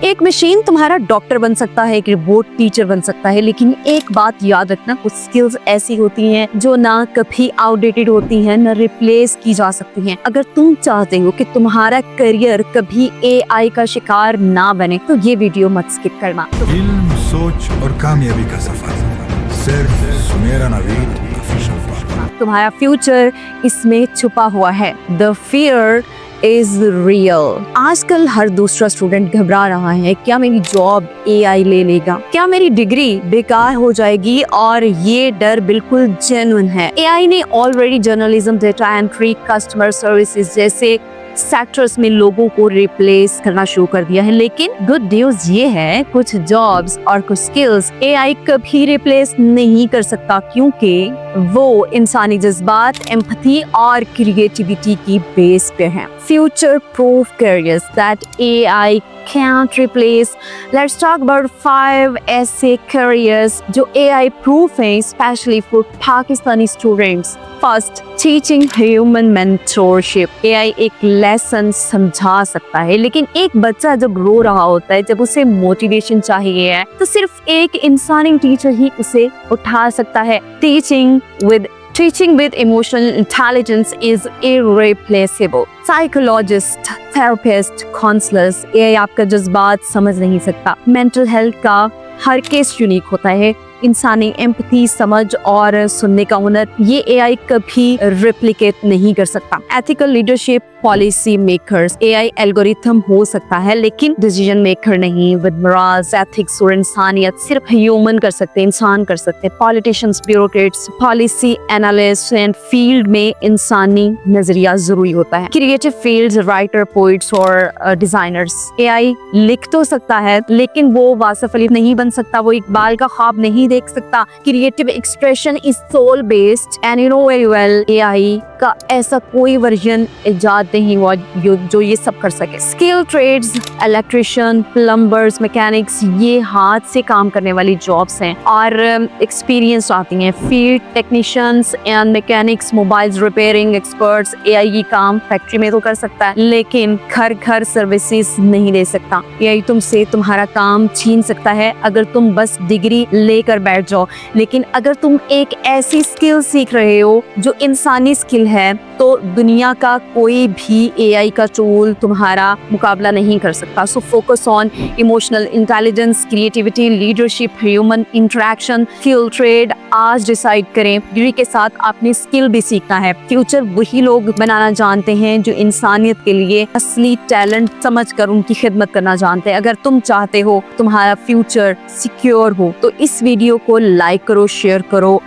एक मशीन तुम्हारा डॉक्टर बन सकता है, एक रोबोट टीचर बन सकता है, लेकिन एक बात याद रखना, कुछ स्किल्स ऐसी होती हैं जो ना कभी आउटडेटेड होती हैं, ना रिप्लेस की जा सकती हैं। अगर तुम चाहते हो कि तुम्हारा करियर कभी एआई का शिकार ना बने तो ये वीडियो मत स्किप करना। इल्म, सोच और कामयाबी का सफर सिर्फ सुमेरा नवीद ऑफिशियल पर। तुम्हारा फ्यूचर इसमें छुपा हुआ है। The fear is real. आजकल हर दूसरा स्टूडेंट घबरा रहा है, क्या मेरी जॉब एआई ले लेगा, क्या मेरी डिग्री बेकार हो जाएगी, और ये डर बिल्कुल जेन्युइन है। एआई ने already journalism, data entry, customer services जैसे सेक्टर्स में लोगों को रिप्लेस करना शुरू कर दिया है, लेकिन गुड न्यूज ये है, कुछ जॉब्स और कुछ स्किल्स एआई कभी रिप्लेस नहीं कर सकता, क्योंकि वो इंसानी जज्बात, एम्पैथी और क्रिएटिविटी की बेस पे हैं। Future proof careers that AI can't replace. Let's talk about 5 ऐसे careers जो AI proof हैं, especially for Pakistani students. First, teaching human mentorship. AI एक lesson समझा सकता है, लेकिन एक बच्चा जब रो रहा होता है, जब उसे मोटिवेशन चाहिए है, तो सिर्फ एक इंसानी टीचर ही उसे उठा सकता है। Teaching with emotional intelligence is irreplaceable. Psychologist, therapist, counselors, AI आपका जज्बात समझ नहीं सकता। Mental health का हर केस यूनिक होता है। इंसानी एम्पैथी, समझ और सुनने का हुनर ये एआई कभी रिप्लिकेट नहीं कर सकता। Ethical leadership, policy makers, AI algorithm हो सकता है, लेकिन डिसीजन मेकर नहीं। विद मोरल्स, एथिक्स और इंसानियत सिर्फ ह्यूमन कर सकते हैं, इंसान कर सकते हैं। Politicians, bureaucrats, policy analyst and field में इंसानी नजरिया जरूरी होता है। क्रिएटिव फील्ड्स, राइटर, पोइट्स और डिजाइनर्स, एआई लिख तो सकता है, लेकिन वो वासिफ अली नहीं बन सकता, वो इकबाल का ख्वाब नहीं देख सकता। Creative expression is soul based and you know very well AI का ऐसा कोई वर्जन इजाद नहीं हुआ जो ये सब कर सके। Skill trades, electrician, plumbers, mechanics, ये हाथ से काम करने वाली जॉब्स हैं और एक्सपीरियंस आती हैं। Field technicians and mechanics, mobiles repairing experts, AI ये काम फैक्ट्री में तो कर सकता है, लेकिन घर घर सर्विसेज नहीं दे सकता। एआई तुमसे तुम्हारा काम छीन सकता है अगर तुम बस डिग्री लेकर बैठ जाओ, लेकिन अगर तुम एक ऐसी स्किल सीख रहे हो जो इंसानी स्किल है, तो दुनिया का कोई भी एआई का टूल तुम्हारा मुकाबला नहीं कर सकता। So focus on emotional intelligence, creativity, leadership, human interaction, skill trade. आज डिसाइड करें, डिग्री के साथ आपने स्किल भी सीखना है। फ्यूचर वही लोग बनाना जानते हैं जो इंसानियत के लिए असली टैलेंट समझकर उनकी खिदमत करना जानते हैं। अगर तुम चाहते हो तुम्हारा फ्यूचर सिक्योर हो तो इस वीडियो को लाइक करो, शेयर करो।